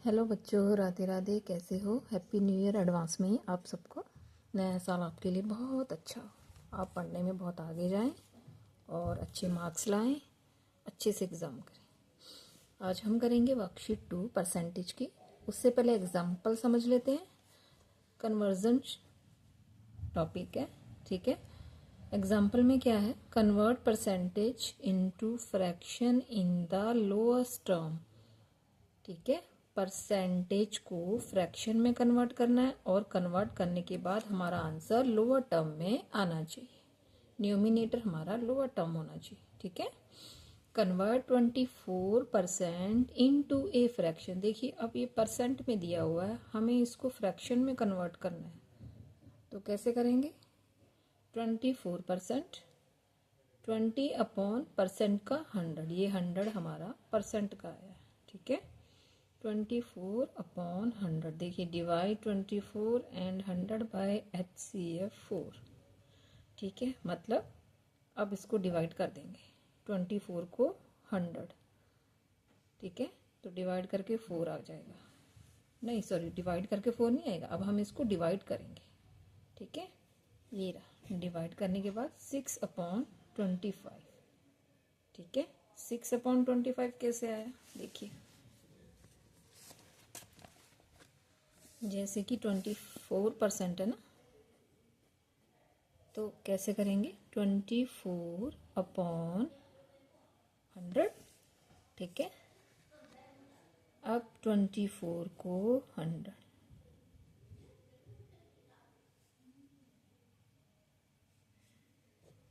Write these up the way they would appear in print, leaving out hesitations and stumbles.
Hello बच्चों, राधे राधे। कैसे हो? हैप्पी न्यू ईयर एडवांस में आप सबको। नया साल आपके लिए बहुत अच्छा हो। आप पढ़ने में बहुत आगे जाएं और अच्छे मार्क्स लाएं, अच्छे से एग्ज़ाम करें। आज हम करेंगे वर्कशीट 2 परसेंटेज की। उससे पहले एग्जाम्पल समझ लेते हैं। कन्वर्जन टॉपिक है, ठीक है। एग्जाम्पल में क्या है? Convert percentage into fraction in the lowest term. ठीक है, परसेंटेज को फ्रैक्शन में कन्वर्ट करना है और कन्वर्ट करने के बाद हमारा आंसर लोअर टर्म में आना चाहिए। न्यूमिनेटर हमारा लोअर टर्म होना चाहिए, ठीक है। Convert 24% into a fraction. देखिए, अब ये परसेंट में दिया हुआ है, हमें इसको फ्रैक्शन में कन्वर्ट करना है। तो कैसे करेंगे? 24%, 20 अपॉन परसेंट का 100। ये 100 हमारा परसेंट का आया, ठीक है। 24 अपॉन 100। देखिए, डिवाइड 24 एंड 100 बाय HCF 4। ठीक है, मतलब अब इसको डिवाइड कर देंगे 24 को 100। ठीक है, तो डिवाइड करके 4 आ जाएगा। नहीं सॉरी, डिवाइड करके 4 नहीं आएगा। अब हम इसको डिवाइड करेंगे, ठीक है। ये रहा, डिवाइड करने के बाद 6 अपॉन 25। ठीक है, 6 अपॉन 25 कैसे आया? देखिए, जैसे कि 24% है ना, तो कैसे करेंगे? 24 अपॉन 100। ठीक है, अब 24 को 100,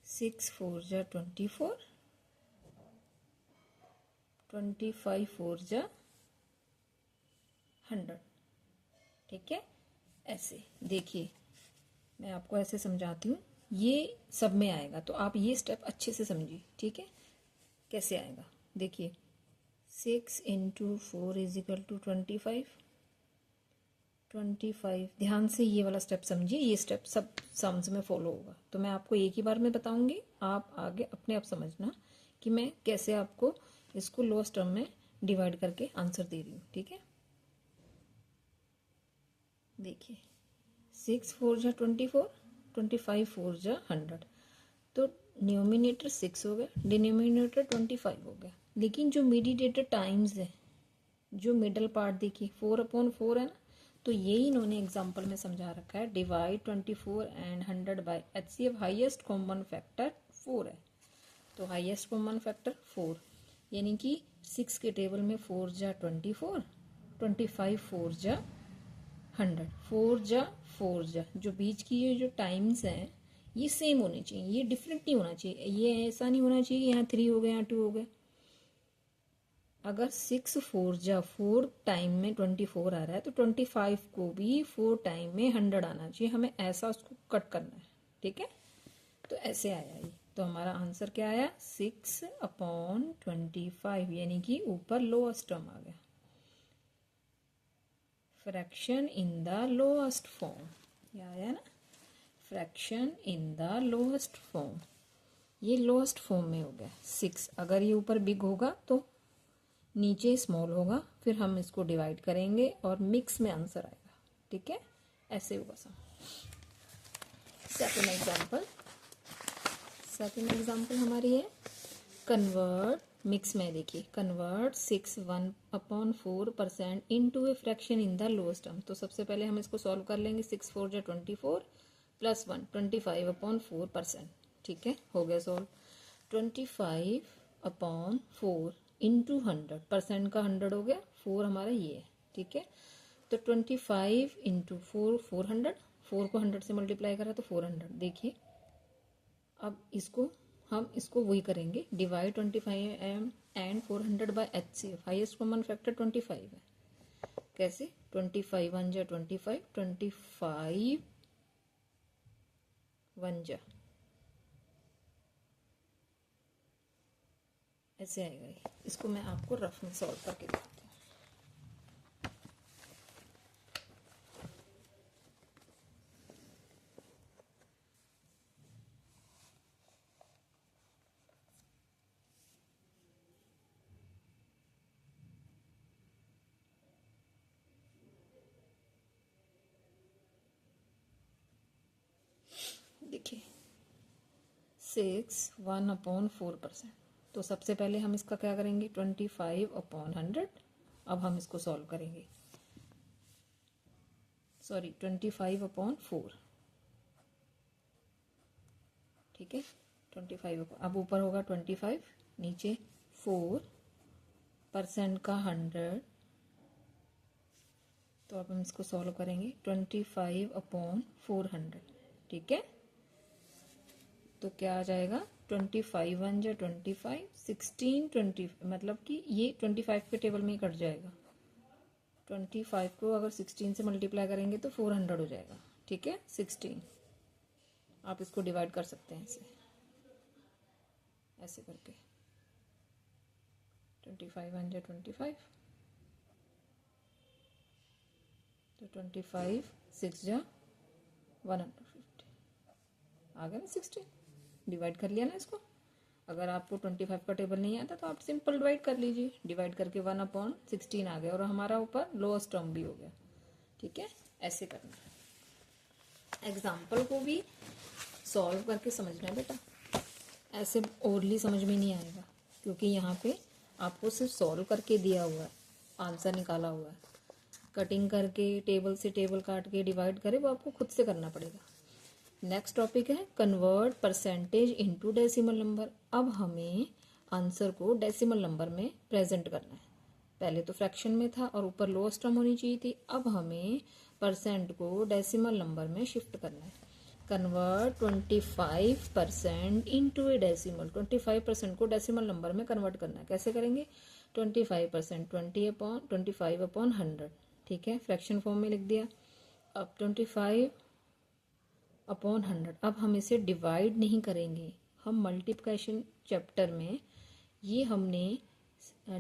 6 4 जा 24, 25 4 जा 100। ठीक है, ऐसे देखिए, मैं आपको ऐसे समझाती हूँ। ये सब में आएगा, तो आप ये स्टेप अच्छे से समझिए, ठीक है। कैसे आएगा? देखिए, 6 इंटू 4 इज इक्वल टू 25। ध्यान से ये वाला स्टेप समझिए। ये स्टेप सब सम्स में फॉलो होगा, तो मैं आपको एक ही बार में बताऊंगी, आप आगे अपने आप समझना कि मैं कैसे आपको इसको लोएस्ट टर्म में डिवाइड करके आंसर दे रही हूँ, ठीक है। देखिए, 6 4 जा 24, 25 4 जा 100। तो न्यूमिनेटर 6 हो गया, डिनोमिनेटर 25 हो गया। लेकिन जो मीडिएटर टाइम्स है, जो मिडल पार्ट देखिए 4 अपॉन 4 है ना, तो यही इन्होंने एग्जाम्पल में समझा रखा है। Divide 24 and 100 by HCF। Highest common factor 4 है, तो हाईएस्ट कॉमन फैक्टर 4, यानी कि 6 के टेबल में 4 जा 24, 25 4 जा 100, 4 जा 4 जा, जो बीच की ये जो टाइम्स हैं ये सेम होनी चाहिए, ये डिफरेंट नहीं होना चाहिए। ये ऐसा नहीं होना चाहिए कि यहाँ 3 हो गए, यहाँ 2 हो गए। अगर 6 4 जा 4 टाइम में 24 आ रहा है, तो 25 को भी 4 टाइम में 100 आना चाहिए। हमें ऐसा उसको कट करना है, ठीक है। तो ऐसे आया ये, तो हमारा आंसर क्या आया? 6 अपॉन 25, यानी कि ऊपर लोएस्ट टर्म आ गया। Fraction in the lowest form, ये आया ना, fraction in the lowest form. ये लोएस्ट फॉर्म में हो गया 6। अगर ये ऊपर बिग होगा तो नीचे स्मॉल होगा, फिर हम इसको डिवाइड करेंगे और मिक्स में आंसर आएगा, ठीक है। ऐसे होगा सब। सेकंड एग्जाम्पल हमारी है कन्वर्ट मिक्स में। देखिए, convert 6 1 upon 4% into a fraction in the lowest term. तो सबसे पहले हम इसको सॉल्व कर लेंगे। 6 4 जा 24 प्लस 1 25 अपॉन 4%। ठीक है, हो गया सॉल्व। 25 अपॉन 4 इंटू 100, परसेंट का 100 हो गया, 4 हमारा ये है, ठीक है। तो 25 इंटू 4 400, 4 को 100 से मल्टीप्लाई करा तो 400। देखिए, अब हम इसको वही करेंगे, divide 25 and 400 by HCF। Highest common factor 25 है। कैसे? 25 1 जा 25, 25 1 जा, ऐसे आएगा ये। इसको मैं आपको रफ में सॉल्व करके दिखाती हूँ। 1/4%। तो सबसे पहले हम इसका क्या करेंगे, 25/100। अब हम इसको सॉल्व करेंगे, सॉरी 25/4, ठीक है। 25, अब ऊपर होगा 25, नीचे 4% का 100। तो अब हम इसको सॉल्व करेंगे 25/400, ठीक है। तो क्या आ जाएगा, 25 1 जा 25, 16 20, मतलब कि ये 25 के टेबल में ही कट जाएगा। 25 को अगर 16 से मल्टीप्लाई करेंगे तो 400 हो जाएगा, ठीक है। 16 आप इसको डिवाइड कर सकते हैं ऐसे करके। 25 1 जा 25, तो 25 6 जा 150 आ गया ना। 16 डिवाइड कर लिया ना इसको। अगर आपको 25 का टेबल नहीं आता तो आप सिंपल डिवाइड कर लीजिए, डिवाइड करके 1/16 आ गया और हमारा ऊपर लोअस्ट टर्म भी हो गया, ठीक है। ऐसे करना है। एग्जाम्पल को भी सॉल्व करके समझना है बेटा, ऐसे ओरली समझ में नहीं आएगा, क्योंकि यहाँ पे आपको सिर्फ सॉल्व करके दिया हुआ है, आंसर निकाला हुआ है। कटिंग करके, टेबल से टेबल काट के डिवाइड करे, वो आपको खुद से करना पड़ेगा। नेक्स्ट टॉपिक है convert percentage into decimal number. अब हमें आंसर को डेसिमल नंबर में प्रेजेंट करना है। पहले तो फ्रैक्शन में था और ऊपर लोअस्ट टर्म होनी चाहिए थी, अब हमें परसेंट को डेसिमल नंबर में शिफ्ट करना है। कन्वर्ट 25% इनटू ए डेसिमल। 25% को डेसिमल नंबर में कन्वर्ट करना है। कैसे करेंगे, 25% 25/100, ठीक है। फ्रैक्शन फॉर्म में लिख दिया। अब 25/100, अब हम इसे डिवाइड नहीं करेंगे, हम मल्टीप्लिकेशन चैप्टर में ये हमने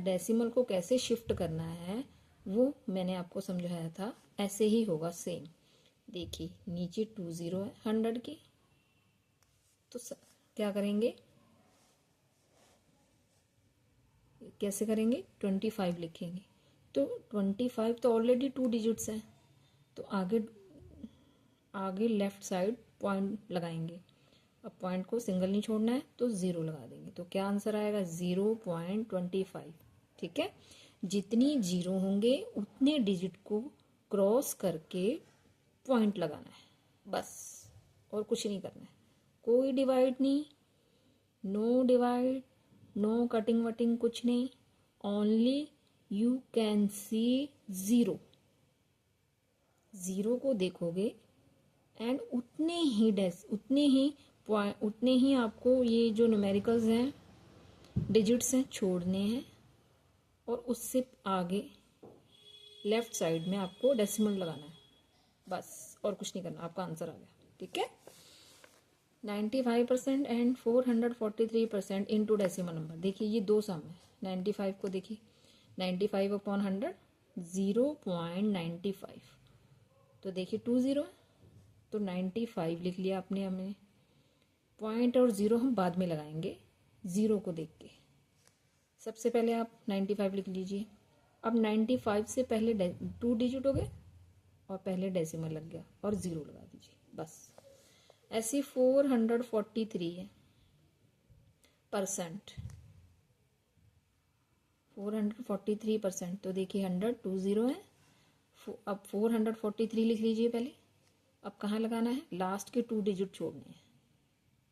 डेसिमल को कैसे शिफ्ट करना है वो मैंने आपको समझाया था। ऐसे ही होगा सेम। देखिए नीचे 20 है 100 की, तो क्या करेंगे, कैसे करेंगे, 25 लिखेंगे। तो 25 तो ऑलरेडी 2 डिजिट्स हैं, तो आगे लेफ्ट साइड पॉइंट लगाएंगे। अब पॉइंट को सिंगल नहीं छोड़ना है तो 0 लगा देंगे। तो क्या आंसर आएगा, 0.25, ठीक है। जितनी 0 होंगे उतने डिजिट को क्रॉस करके पॉइंट लगाना है, बस, और कुछ नहीं करना है। कोई डिवाइड नहीं, नो डिवाइड, नो कटिंग वटिंग, कुछ नहीं। ओनली यू कैन सी 0 को देखोगे एंड उतने ही आपको ये जो न्यूमेरिकल्स हैं, डिजिट्स हैं, छोड़ने हैं, और उससे आगे लेफ्ट साइड में आपको डेसिमल लगाना है, बस, और कुछ नहीं करना। आपका आंसर आ गया, ठीक है। 95% एंड 443% इनटू डेसिमल नंबर। देखिए ये दो सम है। 95 को देखिए, 95/100 0.95, तो देखिए 20 है, तो 95 लिख लिया आपने। हमने पॉइंट और 0 हम बाद में लगाएंगे 0 को देख के। सबसे पहले आप 95 लिख लीजिए। अब 95 से पहले 2 डिजिट हो गए और पहले डेसिमल लग गया और 0 लगा दीजिए, बस। ऐसे 443 है परसेंट, 443%, तो देखिए 100 है। अब 443 लिख लीजिए पहले। अब कहाँ लगाना है, लास्ट के 2 डिजिट छोड़ने हैं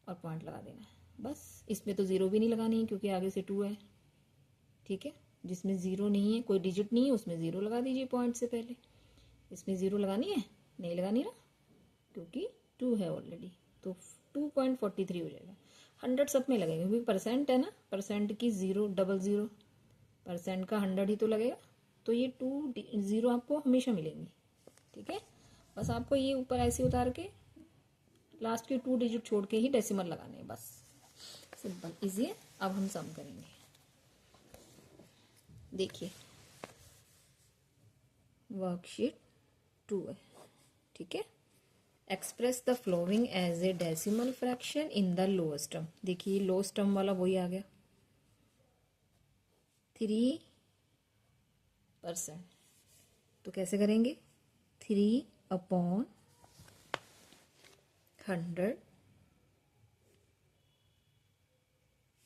और पॉइंट लगा देना है, बस। इसमें तो 0 भी नहीं लगानी है क्योंकि आगे से 2 है, ठीक है। जिसमें 0 नहीं है, कोई डिजिट नहीं है, उसमें 0 लगा दीजिए पॉइंट से पहले। इसमें 0 लगानी है, नहीं लगानी ना, क्योंकि 2 है ऑलरेडी, तो 2.43 हो जाएगा। 100 सब में लगेगा क्योंकि परसेंट है ना, परसेंट की 000, परसेंट का 100 ही तो लगेगा, तो ये 2 0 आपको हमेशा मिलेंगी, ठीक है। बस आपको ये ऊपर ऐसे उतार के लास्ट के 2 डिजिट छोड़ के ही डेसिमल लगाने हैं, बस, सिंपल इजी है। अब हम सम करेंगे। देखिए वर्कशीट 2 है, ठीक है। Express the following as a decimal fraction in the lowest term. देखिए लोएस्ट टर्म वाला वही आ गया 3%। तो कैसे करेंगे, 3/100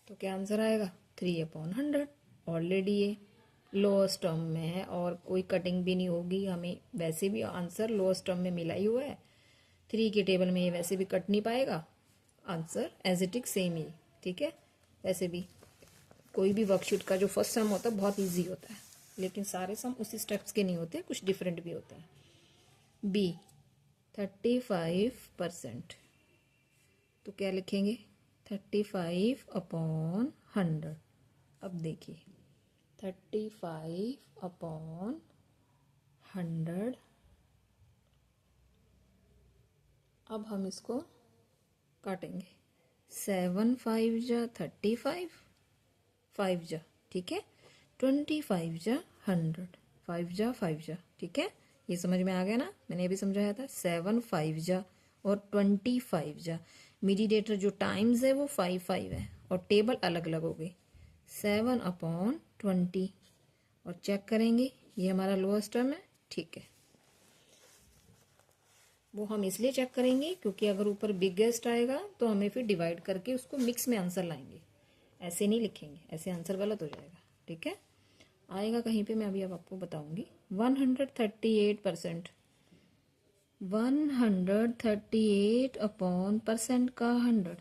तो क्या आंसर आएगा 3/100। ऑलरेडी ये लोअस्ट टर्म में है और कोई कटिंग भी नहीं होगी, हमें वैसे भी आंसर लोअस्ट टर्म में मिला ही हुआ है। 3 के टेबल में ये वैसे भी कट नहीं पाएगा, answer as it is same ही। ठीक है, वैसे भी कोई भी वर्कशीट का जो फर्स्ट सम होता है बहुत इजी होता है, लेकिन सारे सम उसी स्टेप्स के नहीं होते, कुछ डिफरेंट भी होते हैं। बी 35%, तो क्या लिखेंगे 35/100। अब देखिए 35/100। अब हम इसको काटेंगे। 7 5 जा 35, 5 जा, ठीक है, 25 जा 100, 5 जा 5 जा, ठीक है, ये समझ में आ गया ना, मैंने अभी समझाया था। 7 5 जा और 25 जा, मीडिएटर जो टाइम्स है वो 5 5 है और टेबल अलग अलग हो गई। 7/20 और चेक करेंगे, ये हमारा लोअस्ट टर्म है, ठीक है। वो हम इसलिए चेक करेंगे क्योंकि अगर ऊपर बिगेस्ट आएगा तो हमें फिर डिवाइड करके उसको मिक्स में आंसर लाएंगे, ऐसे नहीं लिखेंगे, ऐसे आंसर गलत हो जाएगा। ठीक है, आएगा कहीं पे, मैं अभी अब आपको बताऊंगी। 138%, 138/100 का 100,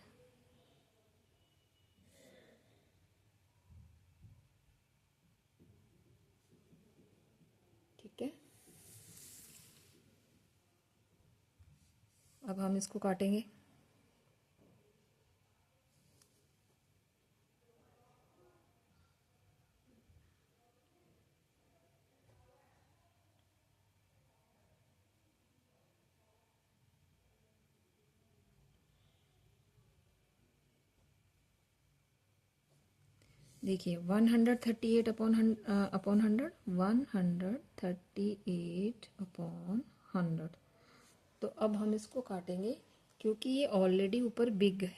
ठीक है। अब हम इसको काटेंगे। देखिए 138/100, 138/100। तो अब हम इसको काटेंगे क्योंकि ये ऑलरेडी ऊपर बिग है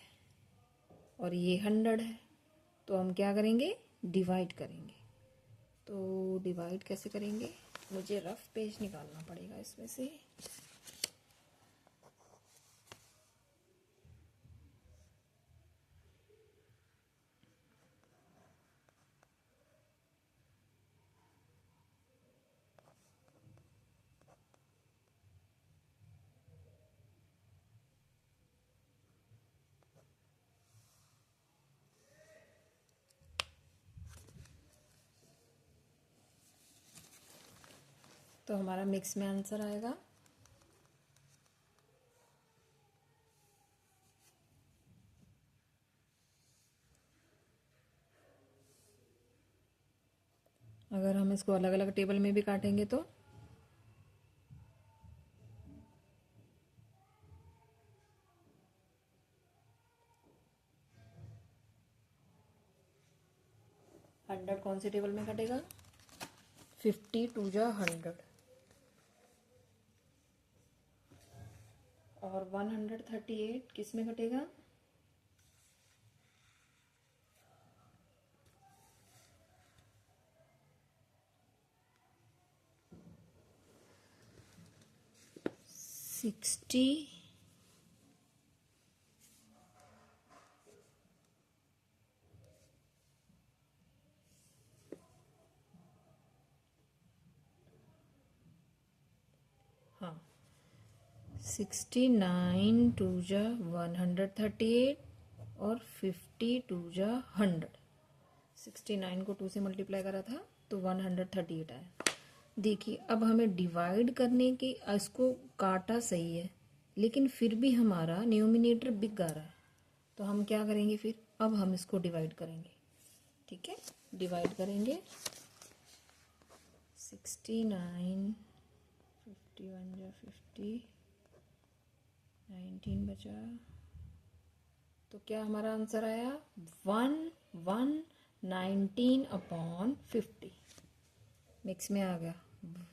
और ये 100 है, तो हम क्या करेंगे, डिवाइड करेंगे। तो डिवाइड कैसे करेंगे, मुझे रफ पेज निकालना पड़ेगा इसमें से। तो हमारा मिक्स में आंसर आएगा अगर हम इसको अलग अलग टेबल में भी काटेंगे तो हंड्रेड कौन से टेबल में कटेगा, 52 जा 100 और 138 किस में कटेगा, 60 हाँ 69 2 जा 138 और 52 जा 100। 69 को 2 से मल्टीप्लाई करा था तो 138 आया। देखिए अब हमें डिवाइड करने की, इसको काटा सही है लेकिन फिर भी हमारा न्यूमिनेटर बिग आ रहा है, तो हम क्या करेंगे फिर, अब हम इसको डिवाइड करेंगे। ठीक है, डिवाइड करेंगे। 69, 51 जा 50, 19 बचा, तो क्या हमारा आंसर आया 119/50। मिक्स में आ गया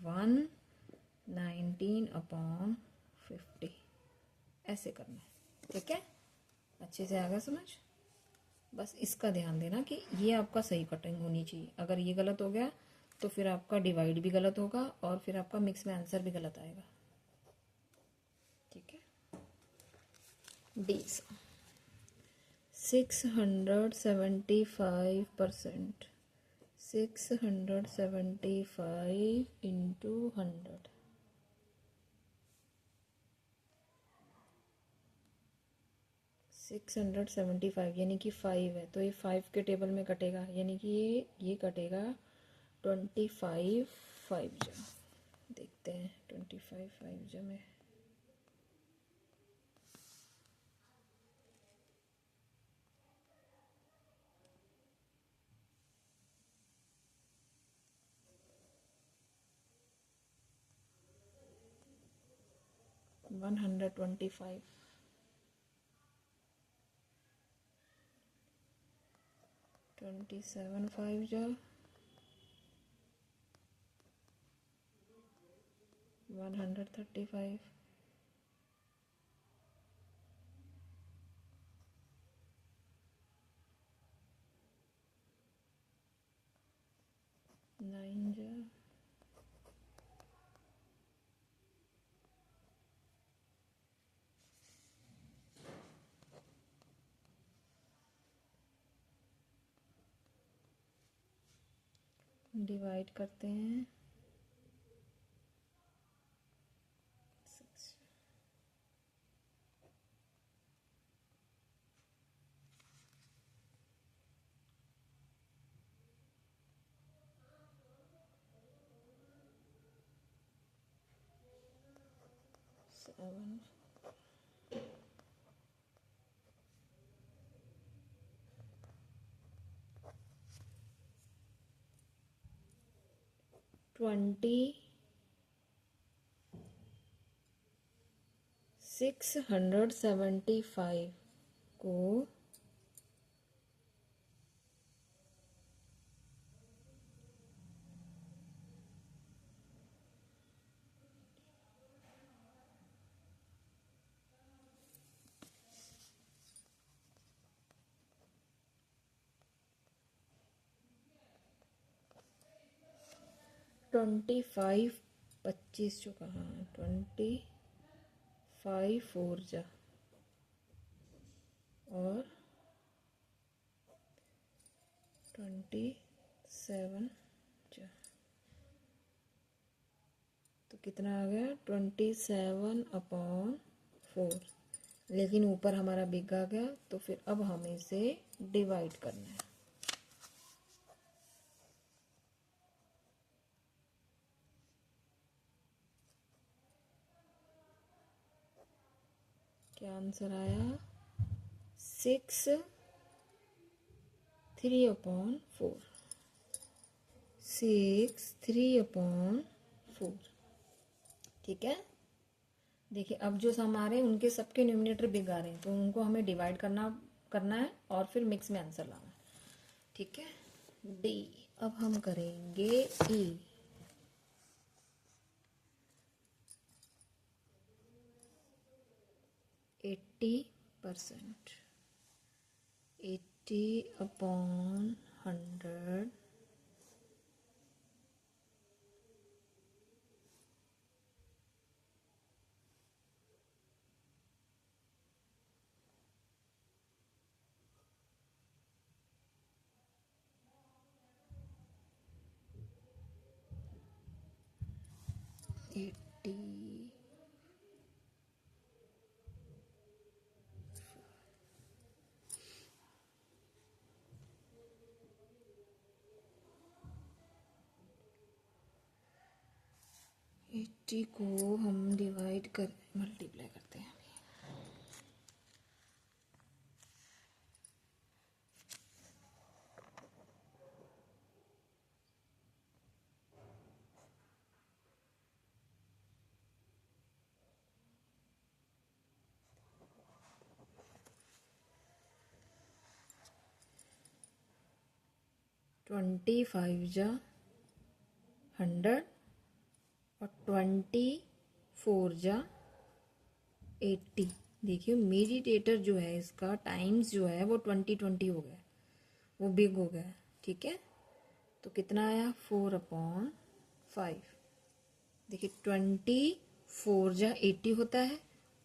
119/50, ऐसे करना है। ठीक है, अच्छे से आ गया समझ। बस इसका ध्यान देना कि ये आपका सही कटिंग होनी चाहिए, अगर ये गलत हो गया तो फिर आपका डिवाइड भी गलत होगा और फिर आपका मिक्स में आंसर भी गलत आएगा। ठीक है, डी 675%, 675 इंटू 100, 675 यानी कि 5 है, तो ये 5 के टेबल में कटेगा, यानी कि ये कटेगा 25 5 जा। देखते हैं 25 5 जा में 125, 27 5 जा 135, 9 जा 6 डिवाइड करते हैं 6, 7, 675 को 25 25 जो कहाँ है, 25 4 जा और 27 जा, तो कितना आ गया 27/4, लेकिन ऊपर हमारा बिग आ गया, तो फिर अब हमें इसे डिवाइड करना है। क्या आंसर आया 6 3/4, 6 3/4। ठीक है, देखिए अब जो सम आ रहे हैं उनके सबके न्यूमिनेटर बिग आ रहे हैं, तो उनको हमें डिवाइड करना है और फिर मिक्स में आंसर लाना है। ठीक है, डी। अब हम करेंगे ई। एट्टी 80/100, 80 80 को हम डिवाइड कर मल्टीप्लाई करते हैं। 25 जा 100 और 24 जा 80। देखिए मेडिटेटर जो है इसका टाइम्स जो है वो 20 हो गया, वो बिग हो गया। ठीक है, तो कितना आया 4/5। देखिए 24 जा 80 होता है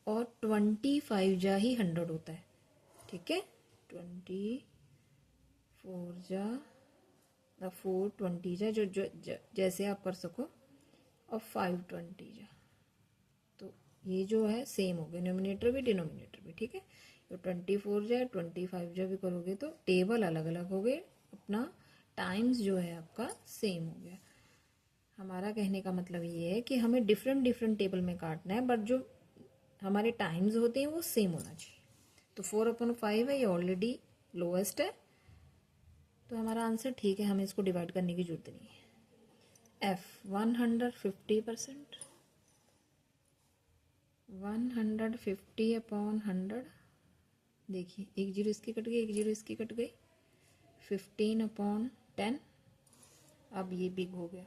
और 25 जा ही 100 होता है। ठीक है, 24 जा 420 जा, जो जैसे आप कर सको, और 520 जा। तो ये जो है सेम हो गया, न्यूमिनेटर भी डिनोमिनेटर भी, ठीक है। तो 24 जा 25 जा भी करोगे तो टेबल अलग अलग हो गए, अपना टाइम्स जो है आपका सेम हो गया। हमारा कहने का मतलब ये है कि हमें डिफरेंट डिफरेंट टेबल में काटना है, बट जो हमारे टाइम्स होते हैं वो सेम होना चाहिए। तो 4/5 है, ये ऑलरेडी लोएस्ट है, तो हमारा आंसर ठीक है, हमें इसको डिवाइड करने की जरूरत नहीं है। F 150%, 150/100, देखिए एक जीरो इसकी कट गई, एक जीरो इसकी कट गई, 15/10। अब ये बिग हो गया,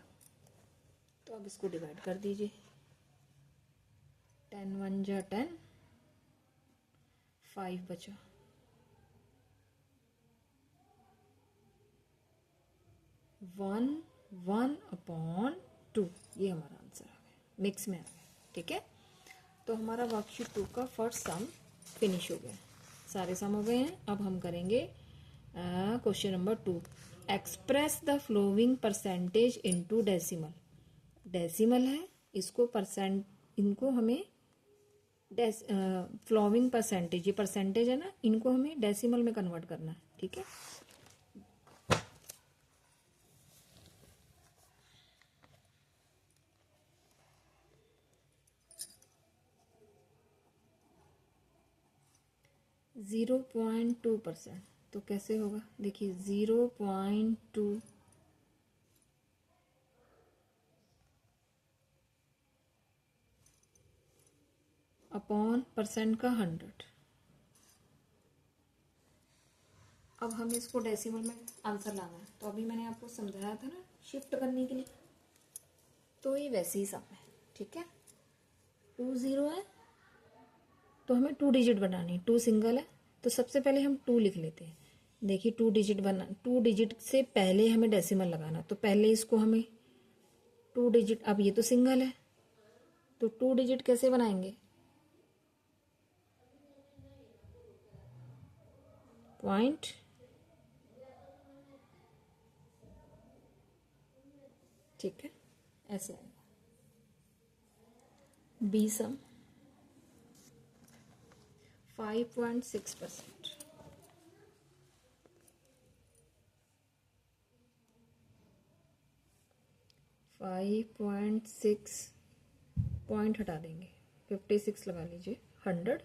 तो अब इसको डिवाइड कर दीजिए। 10 1 जा 10, 5 बचा, 1/2, ये हमारा आंसर आ गया, मिक्स में आ गया, ठीक है। तो हमारा वर्कशीट 2 का फर्स्ट सम फिनिश हो गया, सारे सम हो गए हैं। अब हम करेंगे question number 2। Express the flowing percentage into decimal. Decimal है, इसको परसेंट, इनको हमें फ्लोइंग परसेंटेज, ये परसेंटेज है ना, इनको हमें डेसिमल में कन्वर्ट करना है, ठीक है। जीरो 0.2%, तो कैसे होगा, देखिए 0.2 अपॉन परसेंट का 100। अब हमें इसको डेसिमल में आंसर लाना है, तो अभी मैंने आपको समझाया था ना शिफ्ट करने के लिए, तो ये वैसे ही सम है, ठीक है। 2 0 है तो हमें 2 डिजिट बनानी, 2 सिंगल है तो सबसे पहले हम 2 लिख लेते हैं। देखिए 2 डिजिट बना, 2 डिजिट से पहले हमें डेसिमल लगाना, तो पहले इसको हमें 2 डिजिट, अब ये तो सिंगल है तो 2 डिजिट कैसे बनाएंगे, पॉइंट, ठीक है, ऐसे आएगा। बी सम 5.6%, 5.6 पॉइंट हटा देंगे, 56 लगा लीजिए, 100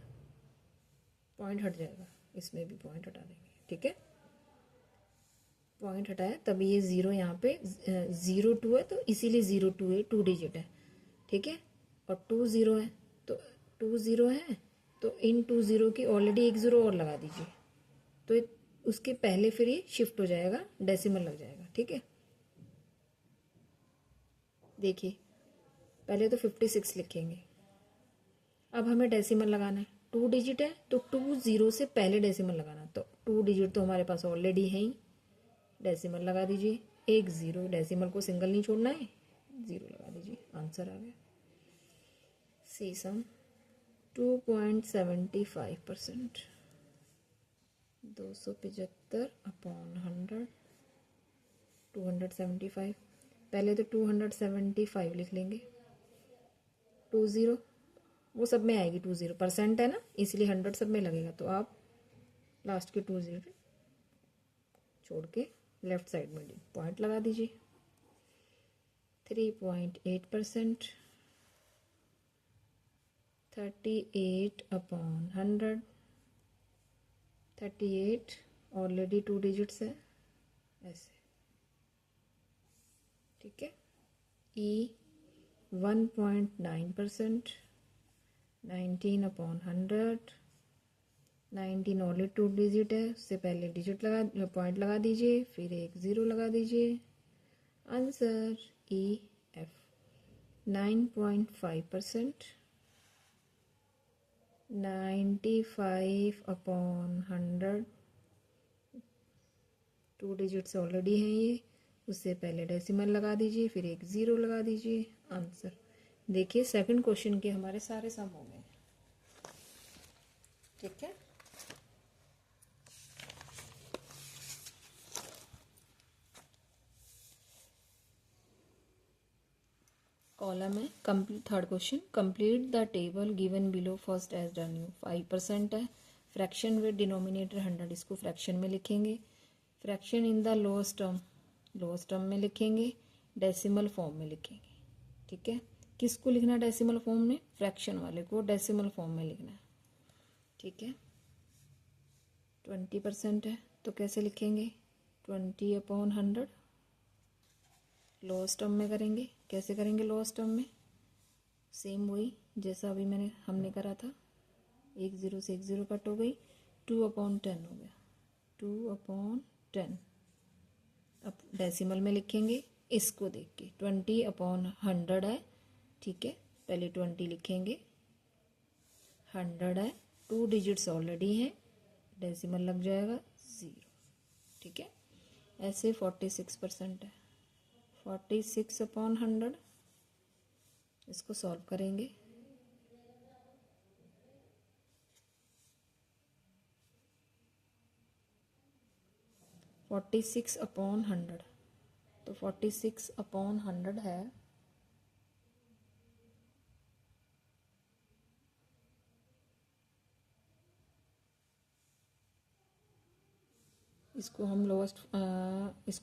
पॉइंट हट जाएगा, इसमें भी पॉइंट हटा देंगे, ठीक है। पॉइंट हटाया तभी ये जीरो, यहाँ पे 0.2 है तो इसीलिए 0.2 है, 2 डिजिट है, ठीक है। और 2 0 है तो 2 0 है तो इन 2 0 की ऑलरेडी एक जीरो और लगा दीजिए, तो उसके पहले फिर ये शिफ्ट हो जाएगा, डेसिमल लग जाएगा, ठीक है। देखिए पहले तो 56 लिखेंगे, अब हमें डेसिमल लगाना है, 2 डिजिट है तो 2 0 से पहले डेसिमल लगाना, तो 2 डिजिट तो हमारे पास ऑलरेडी है ही, डेसिमल लगा दीजिए, एक जीरो, डेसिमल को सिंगल नहीं छोड़ना है, जीरो लगा दीजिए, आंसर आ गया। सी सम 2.75%, 275/100, 275, पहले तो 275 लिख लेंगे, 2 0 वो सब में आएगी, 2 0 परसेंट है ना, इसलिए 100 सब में लगेगा, तो आप लास्ट के 2 0 छोड़ के लेफ्ट साइड में पॉइंट लगा दीजिए। 3.8%, 38/100, 38 ऑलरेडी 2 डिजिट्स है, ऐसे, ठीक है। ई 1.9%, 19/100, 19 ऑलरेडी 2 डिजिट है, उससे पहले डिजिट लगा, पॉइंट लगा दीजिए, फिर एक जीरो लगा दीजिए, answer E F 9.5%, 95/100, 2 digits already हैं ये, उससे पहले डेसिमल लगा दीजिए, फिर एक जीरो लगा दीजिए, आंसर। देखिए सेकंड क्वेश्चन के हमारे सारे सम हो गए, ठीक है। कॉलम है complete, third question, complete the table given below first as done you. 5% है, फ्रैक्शन विद डिनोमिनेटर 100, इसको फ्रैक्शन में लिखेंगे, fraction in the lowest term में लिखेंगे, डेसिमल फॉर्म में लिखेंगे। ठीक है, किसको लिखना है डेसिमल फॉर्म में? फ्रैक्शन वाले को डेसिमल फॉर्म में लिखना है। ठीक है, 20% है तो कैसे लिखेंगे? 20/100 लोएस्ट टर्म में करेंगे। कैसे करेंगे लोएस्ट टर्म में? सेम वही जैसा अभी हमने करा था, 1 0 से 1 0 कट हो गई, 2/10 हो गया, 2/10। अब डेसिमल में लिखेंगे इसको देख के, 20/100 है। ठीक है, पहले 20 लिखेंगे, 100 है, 2 डिजिट्स ऑलरेडी हैं, डेसिमल लग जाएगा 0। ठीक है, ऐसे 46% है, 46/100, इसको सॉल्व करेंगे। तो 46/100 है, इसको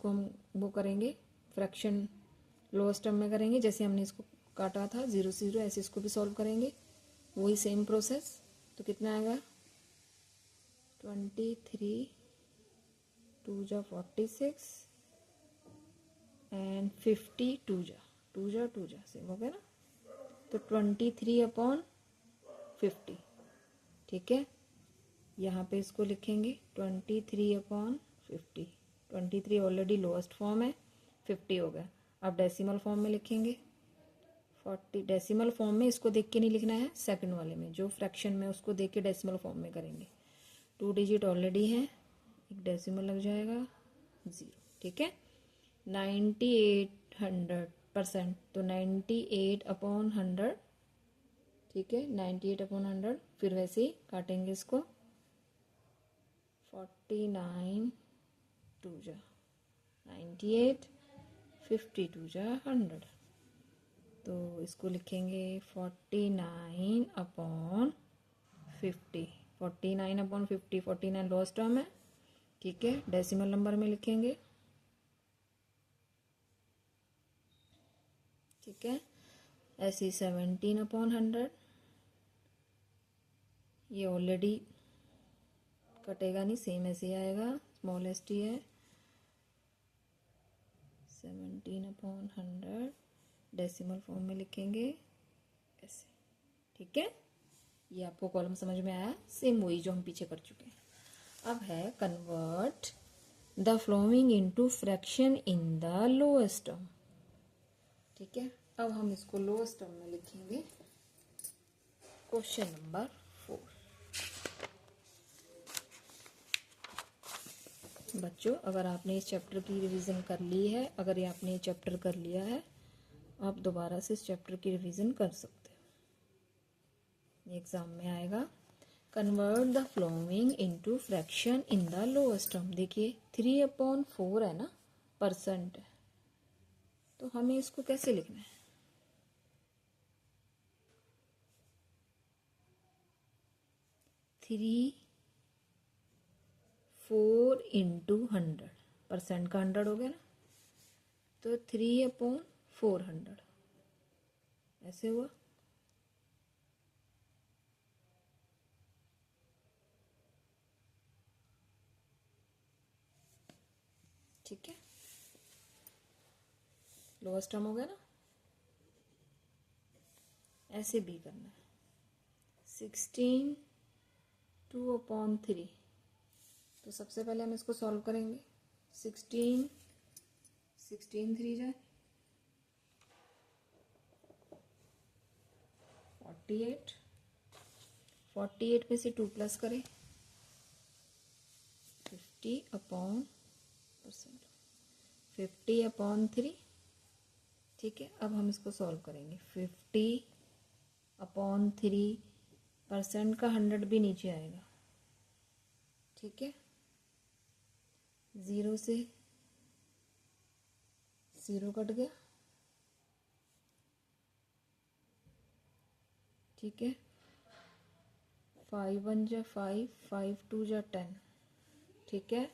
हम वो करेंगे, फ्रैक्शन लोएस्ट टर्म में करेंगे, जैसे हमने इसको काटा था 0 से 0, ऐसे इसको भी सॉल्व करेंगे, वही सेम प्रोसेस। तो कितना आएगा? 23 2 जा 46 एंड 50 2 जा सेम हो गया ना। तो 23/50। ठीक है, यहाँ पे इसको लिखेंगे 23/50। 23 ऑलरेडी लोएस्ट फॉर्म है, 50 हो गया। अब डेसिमल फॉर्म में लिखेंगे 40। डेसिमल फॉर्म में इसको देख के नहीं लिखना है, सेकंड वाले में जो फ्रैक्शन में उसको देख के डेसिमल फॉर्म में करेंगे। 2 डिजिट ऑलरेडी है, एक डेसिमल लग जाएगा 0। ठीक है, 9800%, तो 98/100। ठीक है, 98/100, फिर वैसे ही काटेंगे इसको, 49 2 जा 98, 50 2 जा 100, तो इसको लिखेंगे 49/50। 49/50, 49 लॉस्ट टर्म है। ठीक है, डेसिमल नंबर में लिखेंगे। ठीक है, ऐसे 17/100, ये ऑलरेडी कटेगा नहीं, सेम ऐसे ही आएगा, स्मॉल एस टी है, 17/100 डेसिमल फॉर्म में लिखेंगे ऐसे। ठीक है, ये आपको कॉलम समझ में आया, सेम वही जो हम पीछे कर चुके हैं। अब है convert the following into fraction in the lowest term. ठीक है, अब हम इसको लोएस्ट टर्म में लिखेंगे। Question number 4। बच्चों, अगर आपने इस चैप्टर की रिवीजन कर ली है, अगर ये आपने चैप्टर कर लिया है, आप दोबारा से इस चैप्टर की रिवीजन कर सकते हो, एग्जाम में आएगा। Convert the following into fraction in the lowest term. देखिए 3/4 है ना, परसेंट है, तो हमें इसको कैसे लिखना है? 4 × 100, परसेंट का 100 हो गया ना, तो 3/400 ऐसे हुआ। ठीक है, लोएस्ट टर्म हो गया ना, ऐसे भी करना है। 16 2/3, तो सबसे पहले हम इसको सॉल्व करेंगे। 16 3 जाए 48, 48 में से 2 प्लस करें 50/3। ठीक है, अब हम इसको सॉल्व करेंगे। 50/3, परसेंट का 100 भी नीचे आएगा। ठीक है, 0 से 0 कट गया, ठीक है। 5 1 जा 5, 5 2 जा 10, ठीक है।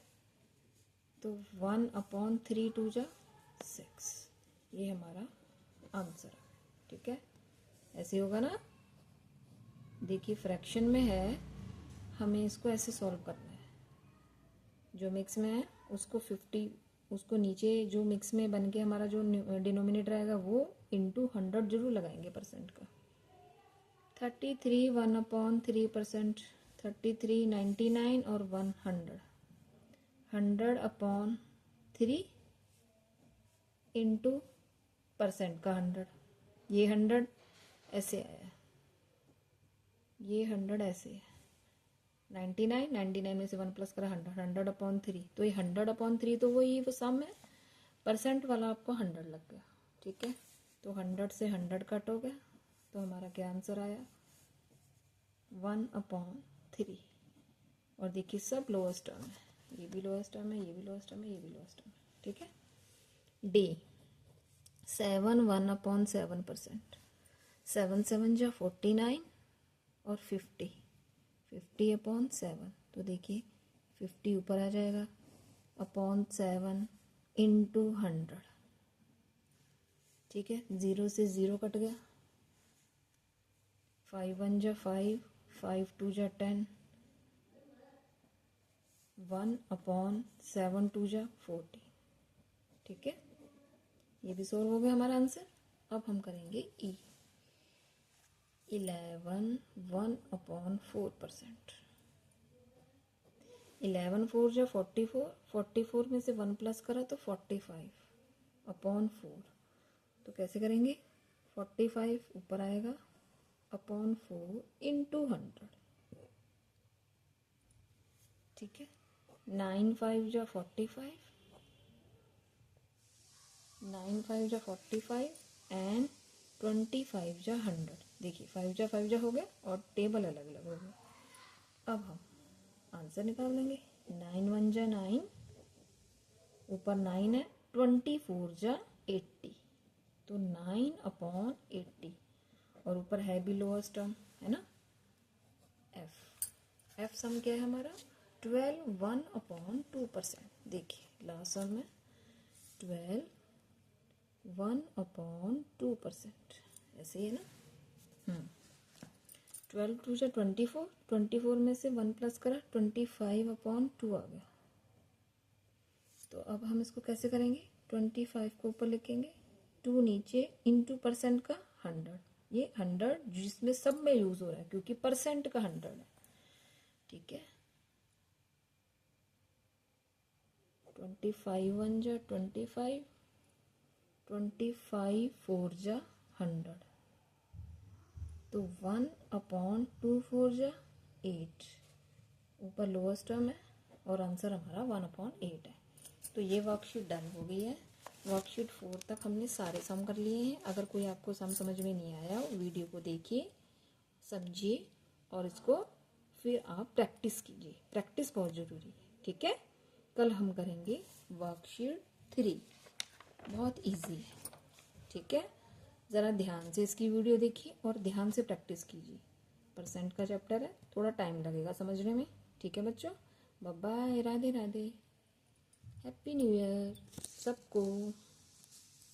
तो 1/3 2 जा 6, ये हमारा आंसर है, ठीक है। ऐसे होगा ना। देखिए फ्रैक्शन में है, हमें इसको ऐसे सॉल्व करना है। जो मिक्स में है उसको 50, उसको नीचे जो मिक्स में बन के हमारा जो डिनोमिनेटर आएगा वो इंटू 100 जरूर लगाएंगे परसेंट का। 33 1/3%, 33 99 और 100, 100/3 इंटू परसेंट का 100, ये 100 ऐसे आया, ये 100 ऐसे है। 99 में से 1 प्लस करा 100, 100/3, तो ये 100/3 तो वही वो सम है, परसेंट वाला आपको 100 लग गया, ठीक है। तो 100 से 100 कट हो गया, तो हमारा क्या आंसर आया 1/3। और देखिए सब लोएस्ट टर्म है, ये भी लोएस्ट टर्म है, ये भी लोएस्ट टर्म है, ये भी लोएस्ट टर्म है, ठीक है। डी 7 1/7%, 7 7 जा 49 और 50, 50/7, तो देखिए 50 ऊपर आ जाएगा, अपॉन 7 इंटू 100, ठीक है। 0 से 0 कट गया, 5 1 जा 5, 5 2 जा 10, 1/7 2 जा 40, ठीक है। ये भी सोल्व हो गया हमारा आंसर। अब हम करेंगे ई 11 1/4%, 11 4 जा 44, 44 में से 1 प्लस करा तो 45/4, तो कैसे करेंगे 45 ऊपर आएगा /4 इंटू 100, ठीक है। 9 5 जा 45, 9 5 जा 45 एंड 25 जा 100, देखिए 5 जा हो गया और टेबल अलग अलग हो गया। अब हम आंसर निकाल लेंगे। 9 1 जा 9, ऊपर 9 है, 24 जा 80, तो 9/80, और ऊपर है भी लोअर्स्ट टर्म है ना, एफ सम क्या है हमारा 12 1/2%, देखिए लास्ट सम में 12 1/2%, ऐसे ही है ना। 12 2 जा 24, 24 में से 1 प्लस करा 25/2 आ गया। तो अब हम इसको कैसे करेंगे, 25 को ऊपर लिखेंगे, 2 नीचे, इंटू परसेंट का 100, ये 100 जिसमें सब में यूज हो रहा है क्योंकि परसेंट का 100 है, ठीक है। 25 1 जा 25, 25 4 जा 100, तो 1/2 जा 8, ऊपर लोअर्स्ट टर्म है और आंसर हमारा 1/8 है। तो ये वर्कशीट डन हो गई है। वर्कशीट 4 तक हमने सारे सम कर लिए हैं। अगर कोई आपको सम समझ में नहीं आया, वीडियो को देखिए, समझिए और इसको फिर आप प्रैक्टिस कीजिए। प्रैक्टिस बहुत ज़रूरी है, ठीक है। कल हम करेंगे वर्कशीट 3, बहुत इजी है, ठीक है। ज़रा ध्यान से इसकी वीडियो देखिए और ध्यान से प्रैक्टिस कीजिए। परसेंट का चैप्टर है, थोड़ा टाइम लगेगा समझने में, ठीक है बच्चों। Bye bye, Radhe Radhe, happy new year सबको।